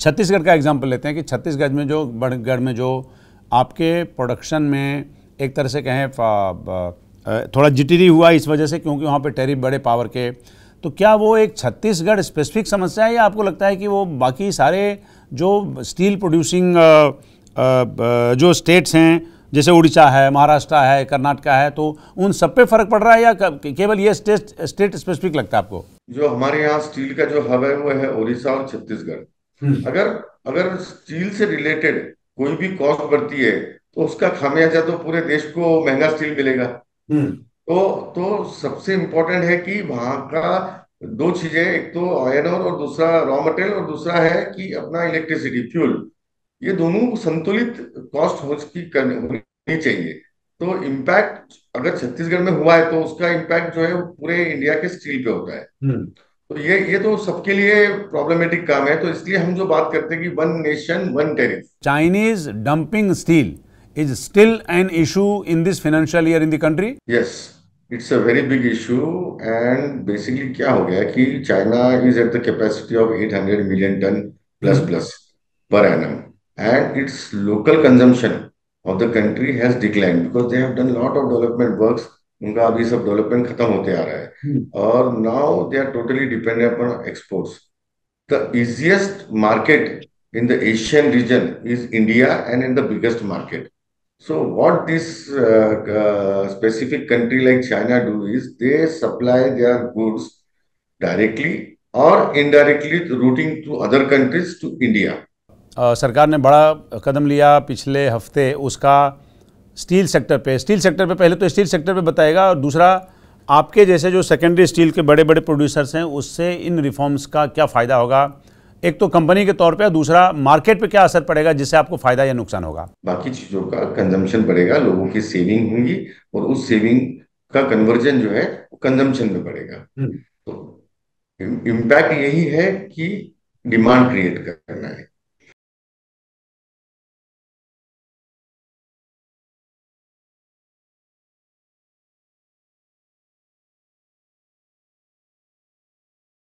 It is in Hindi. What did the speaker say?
छत्तीसगढ़ का एग्जांपल लेते हैं कि छत्तीसगढ़ में जो गढ़ में जो आपके प्रोडक्शन में एक तरह से कहें थोड़ा जिटरी हुआ इस वजह से, क्योंकि वहाँ पे टैरिफ बड़े पावर के, तो क्या वो एक छत्तीसगढ़ स्पेसिफिक समस्या है या आपको लगता है कि वो बाकी सारे जो स्टील प्रोड्यूसिंग जो स्टेट्स हैं जैसे उड़ीसा है, महाराष्ट्र है, कर्नाटका है, तो उन सब पे फर्क पड़ रहा है या केवल ये स्टेट स्पेसिफिक लगता है आपको? जो हमारे यहाँ स्टील का जो हब है वो है उड़ीसा और छत्तीसगढ़। अगर अगर स्टील से रिलेटेड कोई भी कॉस्ट बढ़ती है तो उसका खामियाजा तो पूरे देश को महंगा स्टील मिलेगा। तो सबसे इम्पोर्टेंट है कि वहाँ का दो चीजें, एक तो आयरन और दूसरा रॉ मटेरियल और दूसरा है कि अपना इलेक्ट्रिसिटी फ्यूल, ये दोनों संतुलित कॉस्ट होनी चाहिए। तो इम्पैक्ट अगर छत्तीसगढ़ में हुआ है तो उसका इम्पैक्ट जो है वो पूरे इंडिया के स्टील पे होता है। तो ये तो सबके लिए प्रॉब्लमेटिक काम है, तो इसलिए हम जो बात करते हैं कि one nation one tariff. Chinese dumping steel is still an issue in this financial year in the country? Yes, it's a very big issue. And basically क्या हो गया कि China is at the capacity of 800 million ton plus plus per annum, and its local consumption of the country has declined because they have done lot of development works। उनका अभी सब डेवलपमेंट खत्म होते आ रहा है और now they are totally dependent upon exports. The easiest market in the Asian region is India and in the biggest market। So what this specific country like China do is they supply their goods directly or indirectly routing to other countries to India। सरकार ने बड़ा कदम लिया पिछले हफ्ते उसका स्टील सेक्टर पे पहले तो स्टील सेक्टर पे बताएगा, और दूसरा आपके जैसे जो सेकेंडरी स्टील के बड़े बड़े प्रोड्यूसर्स हैं उससे इन रिफॉर्म्स का क्या फ़ायदा होगा, एक तो कंपनी के तौर पे, दूसरा मार्केट पे क्या असर पड़ेगा जिससे आपको फ़ायदा या नुकसान होगा? बाकी चीज़ों का कंजम्पशन बढ़ेगा, लोगों की सेविंग होंगी और उस सेविंग का कन्वर्जन जो है वो कंजम्पशन में बढ़ेगा। तो इम्पैक्ट यही है कि डिमांड क्रिएट करना है।